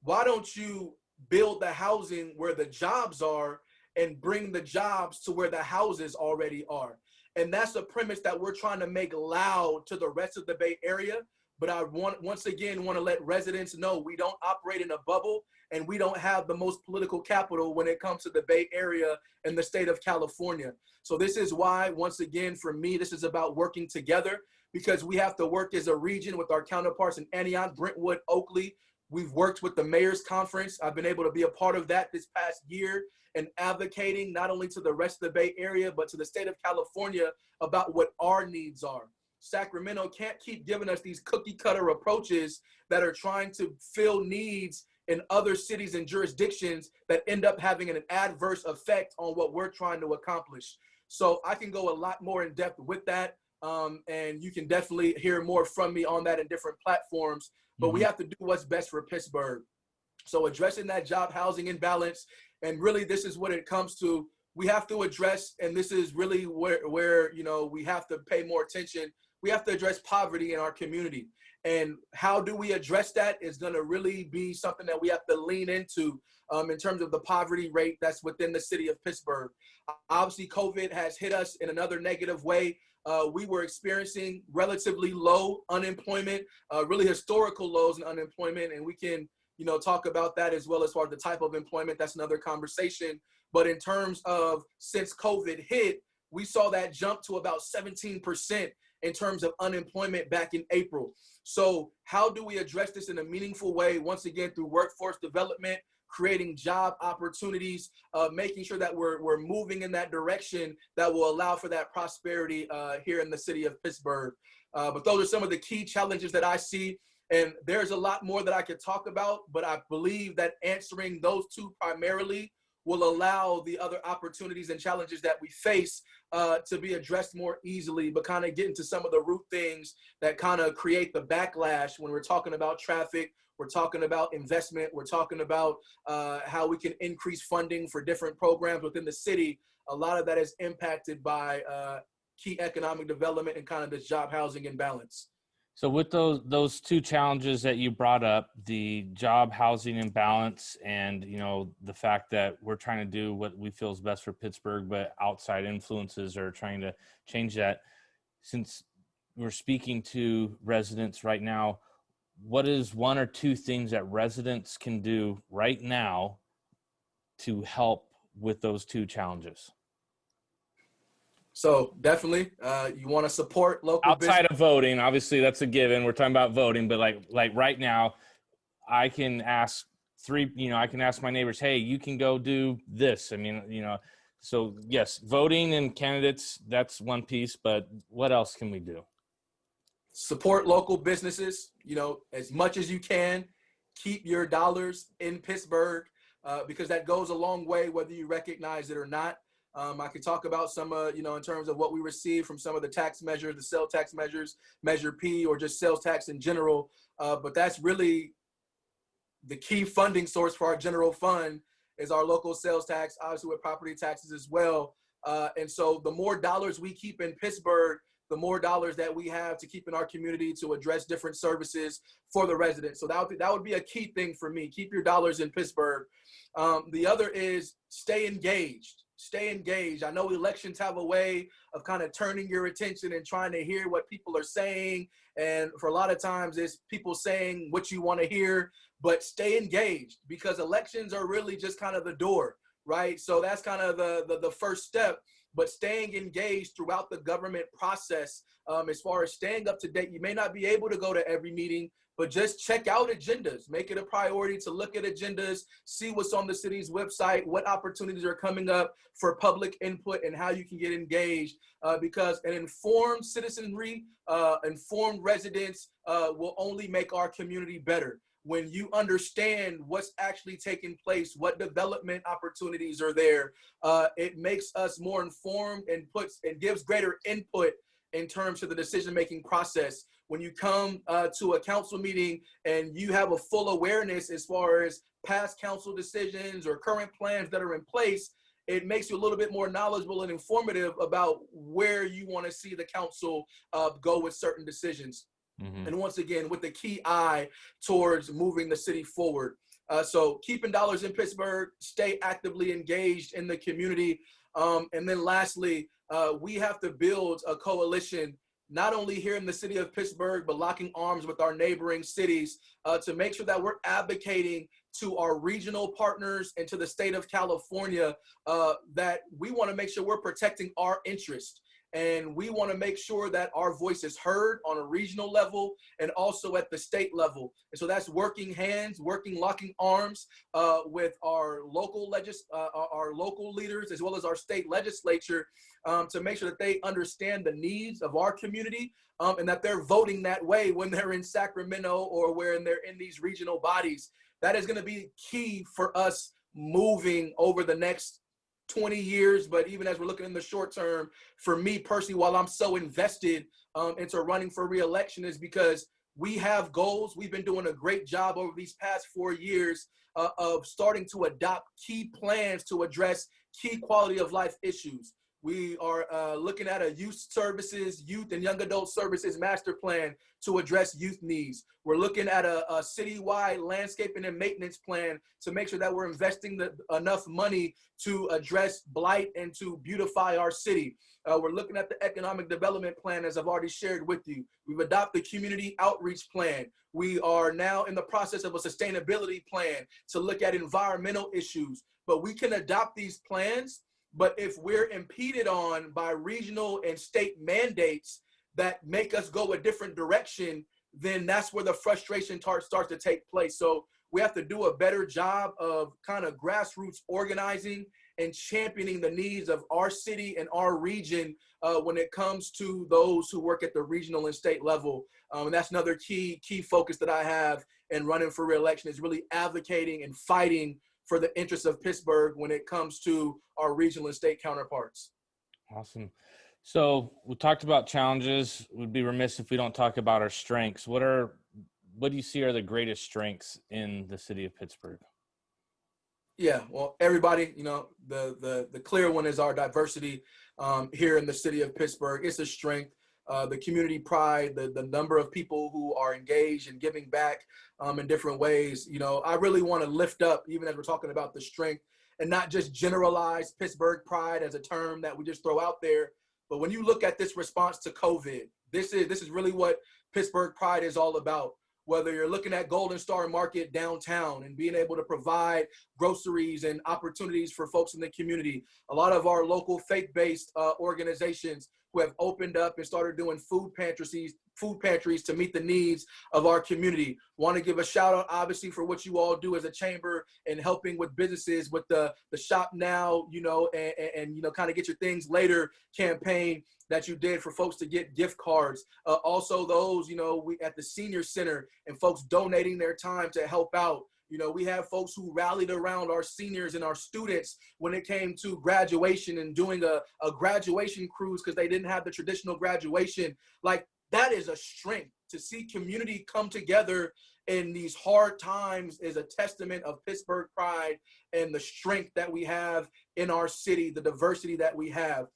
why don't you build the housing where the jobs are and bring the jobs to where the houses already are? And that's a premise that we're trying to make loud to the rest of the Bay Area. But I once again want to let residents know we don't operate in a bubble, and we don't have the most political capital when it comes to the Bay Area and the state of California. So this is why, once again, for me, this is about working together, because we have to work as a region with our counterparts in Antioch, Brentwood, Oakley. We've worked with the Mayor's Conference. I've been able to be a part of that this past year, and advocating not only to the rest of the Bay Area, but to the state of California about what our needs are. Sacramento can't keep giving us these cookie cutter approaches that are trying to fill needs in other cities and jurisdictions that end up having an adverse effect on what we're trying to accomplish. So I can go a lot more in depth with that. And you can definitely hear more from me on that in different platforms. But we have to do what's best for Pittsburgh. So addressing that job housing imbalance, and really this is what it comes to. We have to address, and this is really where we have to pay more attention. We have to address poverty in our community. And how do we address that is going to really be something that we have to lean into in terms of the poverty rate that's within the city of Pittsburgh. Obviously, COVID has hit us in another negative way. We were experiencing relatively low unemployment, really historical lows in unemployment, and we can talk about that as well as far as the type of employment. That's another conversation. But in terms of since COVID hit, we saw that jump to about 17% in terms of unemployment back in April. So how do we address this in a meaningful way? Once again, through workforce development, creating job opportunities, making sure that we're moving in that direction that will allow for that prosperity here in the city of Pittsburgh. But those are some of the key challenges that I see. And there's a lot more that I could talk about, but I believe that answering those two primarily will allow the other opportunities and challenges that we face to be addressed more easily, but kind of get into some of the root things that kind of create the backlash when we're talking about traffic, we're talking about investment, we're talking about how we can increase funding for different programs within the city. A lot of that is impacted by key economic development and kind of this job housing imbalance. So with those two challenges that you brought up, the job housing imbalance and the fact that we're trying to do what we feel is best for Pittsburgh, but outside influences are trying to change that. Since we're speaking to residents right now, what is one or two things that residents can do right now to help with those two challenges? So definitely, you want to support local Outside of voting, obviously that's a given. We're talking about voting, but like right now, I can ask I can ask my neighbors, hey, you can go do this. I mean, so yes, voting and candidates, that's one piece, but what else can we do? Support local businesses, as much as you can. Keep your dollars in Pittsburgh because that goes a long way, whether you recognize it or not. I could talk about some, in terms of what we receive from some of the tax measures, the sales tax measures, Measure P, or just sales tax in general. But that's really the key funding source for our general fund is our local sales tax, obviously with property taxes as well. And so the more dollars we keep in Pittsburgh, the more dollars that we have to keep in our community to address different services for the residents. So that would be a key thing for me. Keep your dollars in Pittsburgh. The other is stay engaged. Stay engaged. I know elections have a way of kind of turning your attention and trying to hear what people are saying. And for a lot of times it's people saying what you want to hear, but stay engaged because elections are really just kind of the door, right? So that's kind of the first step, but staying engaged throughout the government process as far as staying up to date. You may not be able to go to every meeting, but just check out agendas. Make it a priority to look at agendas, see what's on the city's website, what opportunities are coming up for public input and how you can get engaged because an informed citizenry, informed residents will only make our community better. When you understand what's actually taking place, what development opportunities are there, it makes us more informed and gives greater input in terms of the decision-making process. When you come to a council meeting and you have a full awareness as far as past council decisions or current plans that are in place, it makes you a little bit more knowledgeable and informative about where you want to see the council go with certain decisions. Mm-hmm. And once again, with the key eye towards moving the city forward. So keeping dollars in Pittsburgh, stay actively engaged in the community. And then lastly, we have to build a coalition not only here in the city of Pittsburgh, but locking arms with our neighboring cities to make sure that we're advocating to our regional partners and to the state of California that we want to make sure we're protecting our interests. And we want to make sure that our voice is heard on a regional level and also at the state level. And so that's working hands, locking arms with our local leaders as well as our state legislature to make sure that they understand the needs of our community and that they're voting that way when they're in Sacramento or when they're in these regional bodies. That is going to be key for us moving over the next 20 years, but even as we're looking in the short term, for me personally, while I'm so invested into running for reelection, is because we have goals. We've been doing a great job over these past 4 years of starting to adopt key plans to address key quality of life issues. We are looking at a youth and young adult services master plan to address youth needs. We're looking at a citywide landscaping and maintenance plan to make sure that we're investing enough money to address blight and to beautify our city. We're looking at the economic development plan, as I've already shared with you. We've adopted the community outreach plan. We are now in the process of a sustainability plan to look at environmental issues. But we can adopt these plans, but if we're impeded on by regional and state mandates that make us go a different direction, then that's where the frustration starts to take place. So we have to do a better job of kind of grassroots organizing and championing the needs of our city and our region when it comes to those who work at the regional and state level. And that's another key focus that I have in running for reelection, is really advocating and fighting for the interests of Pittsburgh when it comes to our regional and state counterparts. Awesome. So we talked about challenges. We'd be remiss if we don't talk about our strengths. What do you see are the greatest strengths in the city of Pittsburgh? Yeah, well, everybody, the clear one is our diversity here in the city of Pittsburgh. It's a strength. The community pride, the number of people who are engaged and giving back in different ways. I really want to lift up, even as we're talking about the strength, and not just generalize Pittsburgh pride as a term that we just throw out there. But when you look at this response to COVID, this is really what Pittsburgh pride is all about. Whether you're looking at Golden Star Market downtown and being able to provide groceries and opportunities for folks in the community, a lot of our local faith-based organizations who have opened up and started doing food pantries to meet the needs of our community. Want to give a shout out, obviously, for what you all do as a chamber and helping with businesses with the Shop Now, and kind of get your things later campaign that you did for folks to get gift cards. Also those, we at the senior center and folks donating their time to help out. We have folks who rallied around our seniors and our students when it came to graduation and doing a graduation cruise because they didn't have the traditional graduation. Like, that is a strength. To see community come together in these hard times is a testament of Pittsburgh pride and the strength that we have in our city, the diversity that we have.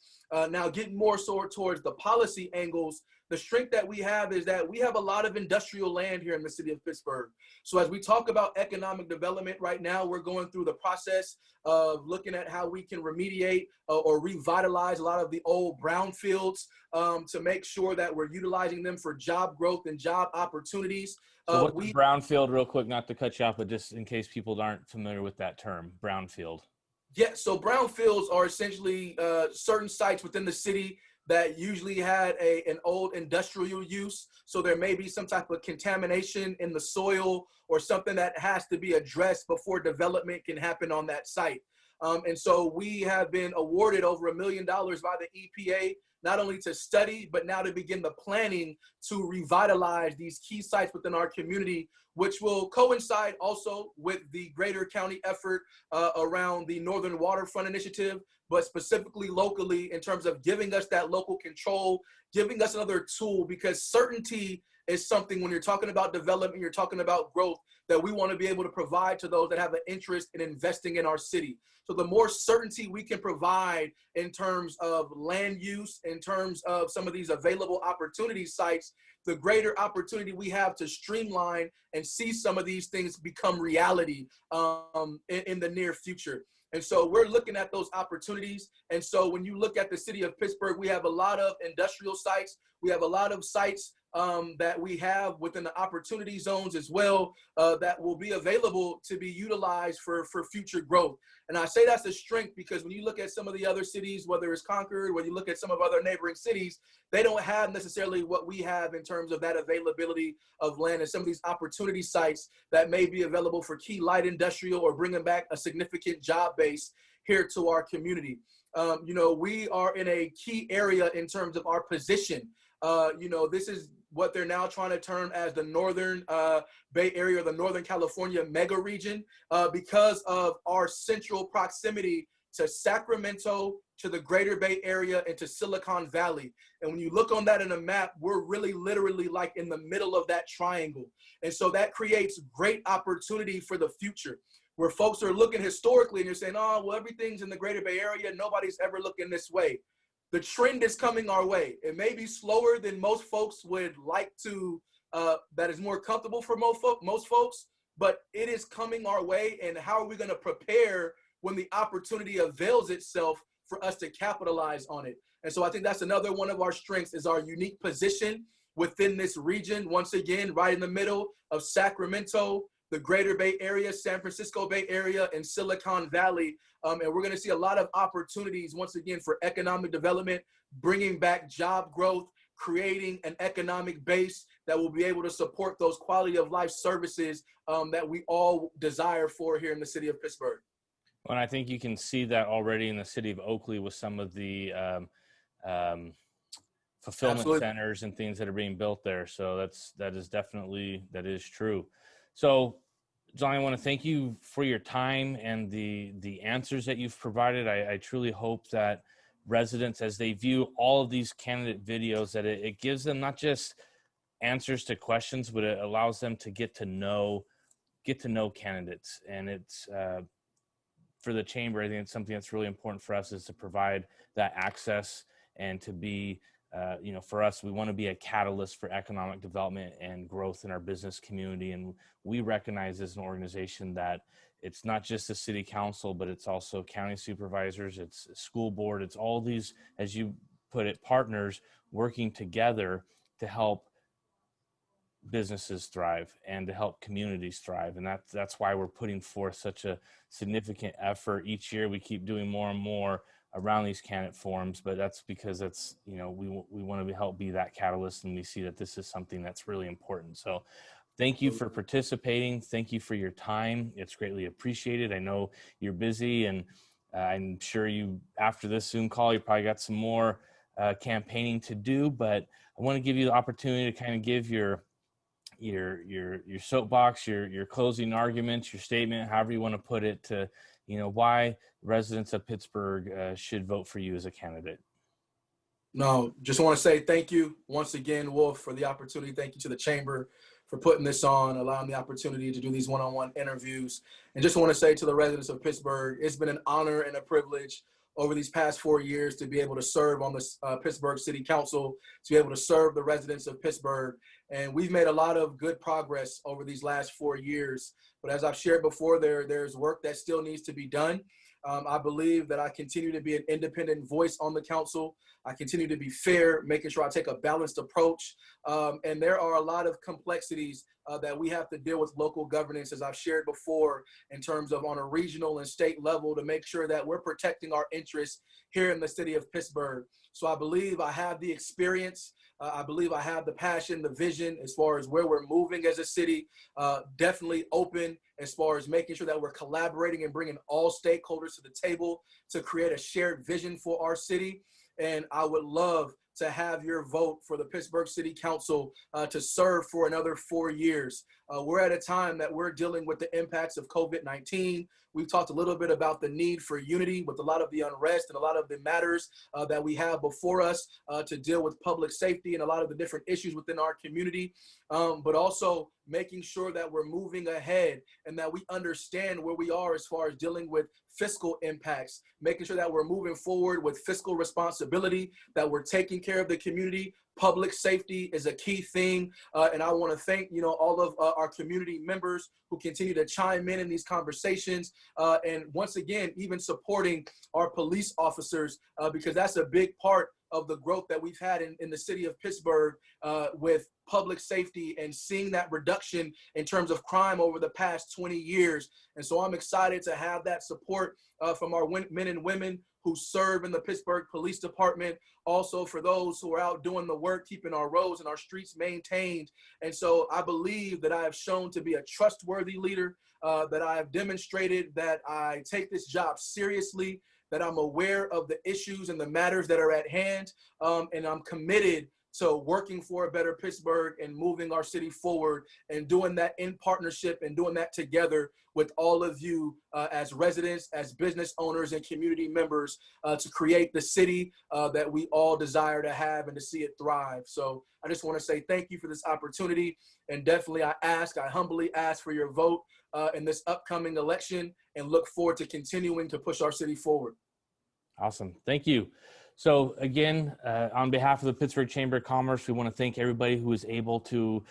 Now, getting more so towards the policy angles, the strength that we have is that we have a lot of industrial land here in the city of Pittsburgh. So as we talk about economic development right now, we're going through the process of looking at how we can remediate or revitalize a lot of the old brownfields to make sure that we're utilizing them for job growth and job opportunities. So what's brownfield, real quick, not to cut you off, but just in case people aren't familiar with that term, brownfield. Yeah, so brownfields are essentially certain sites within the city that usually had an old industrial use. So there may be some type of contamination in the soil or something that has to be addressed before development can happen on that site. And so we have been awarded over $1 million by the EPA, not only to study, but now to begin the planning to revitalize these key sites within our community, which will coincide also with the greater county effort around the Northern Waterfront Initiative, but specifically locally in terms of giving us that local control, giving us another tool, because certainty is something when you're talking about development, you're talking about growth, that we want to be able to provide to those that have an interest in investing in our city. So the more certainty we can provide in terms of land use, in terms of some of these available opportunity sites, the greater opportunity we have to streamline and see some of these things become reality in the near future. And so we're looking at those opportunities. And so when you look at the city of Pittsburgh, we have a lot of industrial sites. We have a lot of sites that we have within the opportunity zones as well that will be available to be utilized for future growth. And I say that's a strength because when you look at some of the other cities, whether it's Concord, whether you look at some of other neighboring cities, they don't have necessarily what we have in terms of that availability of land and some of these opportunity sites that may be available for key light industrial or bringing back a significant job base here to our community. We are in a key area in terms of our position. This is what they're now trying to term as the Northern Bay Area, or the Northern California mega region, because of our central proximity to Sacramento, to the Greater Bay Area, and to Silicon Valley. And when you look on that in a map, we're really literally like in the middle of that triangle. And so that creates great opportunity for the future, where folks are looking historically and you're saying, oh, well, everything's in the Greater Bay Area. Nobody's ever looking this way. The trend is coming our way. It may be slower than most folks would like to, that is more comfortable for most folks, but it is coming our way. And how are we going to prepare when the opportunity avails itself for us to capitalize on it? And so I think that's another one of our strengths, is our unique position within this region. Once again, right in the middle of Sacramento, the Greater Bay Area, San Francisco Bay Area, and Silicon Valley. And we're going to see a lot of opportunities, once again, for economic development, bringing back job growth, creating an economic base that will be able to support those quality of life services that we all desire for here in the city of Pittsburgh. And I think you can see that already in the city of Oakley with some of the fulfillment Absolutely. centers and things that are being built there. So that is true. So, Jelani, I want to thank you for your time and the answers that you've provided. I truly hope that residents, as they view all of these candidate videos, that it gives them not just answers to questions, but it allows them to get to know candidates. And it's for the chamber, I think it's something that's really important for us, is to provide that access and to be, for us, we want to be a catalyst for economic development and growth in our business community. And we recognize as an organization that it's not just the city council, but it's also county supervisors, it's school board, it's all these, as you put it, partners working together to help businesses thrive and to help communities thrive. And that's why we're putting forth such a significant effort. Each year we keep doing more and more around these candidate forums, but that's because that's, we want to help be that catalyst, and we see that this is something that's really important. So thank you for participating. Thank you for your time. It's greatly appreciated. I know you're busy, and I'm sure after this Zoom call, you probably got some more campaigning to do, but I want to give you the opportunity to kind of give your soapbox, your closing arguments, your statement, however you want to put it, to why residents of Pittsburgh should vote for you as a candidate. No, just want to say thank you once again, Wolf, for the opportunity. Thank you to the chamber for putting this on, allowing the opportunity to do these one-on-one interviews. And just want to say to the residents of Pittsburgh, it's been an honor and a privilege over these past 4 years to be able to serve on the Pittsburgh City Council, to be able to serve the residents of Pittsburgh. And we've made a lot of good progress over these last 4 years. But as I've shared before, there's work that still needs to be done. I believe that I continue to be an independent voice on the council. I continue to be fair, making sure I take a balanced approach. And there are a lot of complexities that we have to deal with local governance, as I've shared before, in terms of on a regional and state level, to make sure that we're protecting our interests here in the city of Pittsburgh. So I believe I have the experience. I believe I have the passion, the vision as far as where we're moving as a city, definitely open as far as making sure that we're collaborating and bringing all stakeholders to the table to create a shared vision for our city. And I would love to have your vote for the Pittsburgh City Council to serve for another 4 years. We're at a time that we're dealing with the impacts of COVID-19. We've talked a little bit about the need for unity with a lot of the unrest and a lot of the matters that we have before us to deal with public safety and a lot of the different issues within our community, but also making sure that we're moving ahead and that we understand where we are as far as dealing with fiscal impacts, making sure that we're moving forward with fiscal responsibility, that we're taking care of the community. Public safety is a key thing. And I want to thank, all of our community members who continue to chime in these conversations. And once again, even supporting our police officers, because that's a big part of the growth that we've had in the city of Pittsburgh with public safety and seeing that reduction in terms of crime over the past 20 years. And so I'm excited to have that support from our men and women who serve in the Pittsburgh Police Department, also for those who are out doing the work, keeping our roads and our streets maintained. And so I believe that I have shown to be a trustworthy leader, that I have demonstrated that I take this job seriously, that I'm aware of the issues and the matters that are at hand, and I'm committed to working for a better Pittsburgh and moving our city forward, and doing that in partnership and doing that together with all of you as residents, as business owners, and community members to create the city that we all desire to have and to see it thrive. So I just want to say thank you for this opportunity. And definitely I humbly ask for your vote in this upcoming election, and look forward to continuing to push our city forward. Awesome. Thank you. So again, on behalf of the Pittsburgh Chamber of Commerce, we want to thank everybody who was able to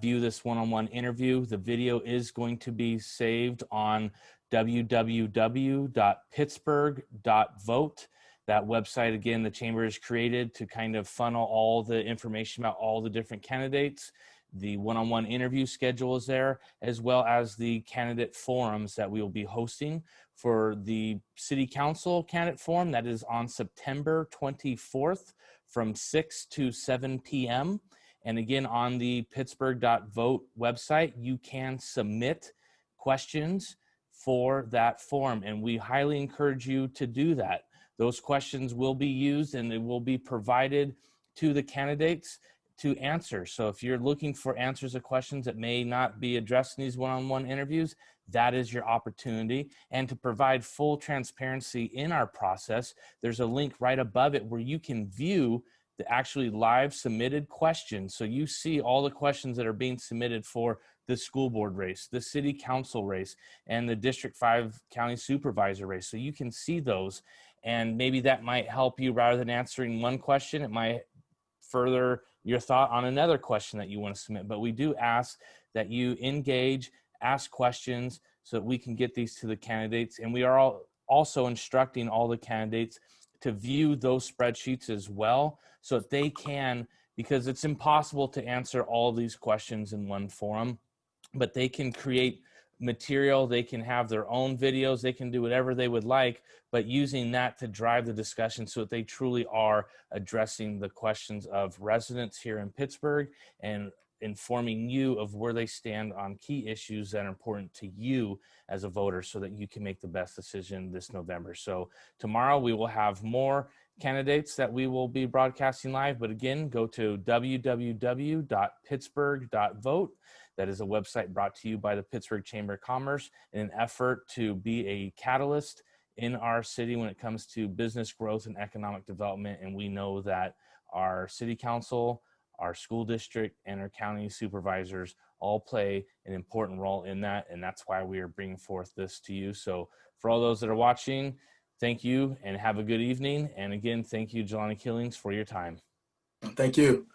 view this one-on-one interview. The video is going to be saved on www.pittsburgh.vote. That website, again, the Chamber has created to kind of funnel all the information about all the different candidates. The one-on-one interview schedule is there, as well as the candidate forums that we will be hosting. For the City Council candidate forum, that is on September 24th from 6 to 7 p.m. And again, on the pittsburgh.vote website, you can submit questions for that forum, and we highly encourage you to do that. Those questions will be used and they will be provided to the candidates to answer. So if you're looking for answers to questions that may not be addressed in these one-on-one interviews, that is your opportunity. And to provide full transparency in our process, there's a link right above it where you can view the actually live submitted questions. So you see all the questions that are being submitted for the school board race, the city council race, and the District 5 county supervisor race. So you can see those, and maybe that might help you. Rather than answering one question, it might further your thought on another question that you want to submit. But we do ask that you engage, ask questions so that we can get these to the candidates. And we are also instructing all the candidates to view those spreadsheets as well, so that they can, because it's impossible to answer all these questions in one forum, but they can create material, they can have their own videos, they can do whatever they would like, but using that to drive the discussion so that they truly are addressing the questions of residents here in Pittsburgh and informing you of where they stand on key issues that are important to you as a voter, so that you can make the best decision this November. So tomorrow we will have more candidates that we will be broadcasting live, but again, go to www.pittsburgh.vote. That is a website brought to you by the Pittsburgh Chamber of Commerce in an effort to be a catalyst in our city when it comes to business growth and economic development. And we know that our city council, our school district, and our county supervisors all play an important role in that. And that's why we are bringing forth this to you. So for all those that are watching, thank you and have a good evening. And again, thank you, Jelani Killings, for your time. Thank you.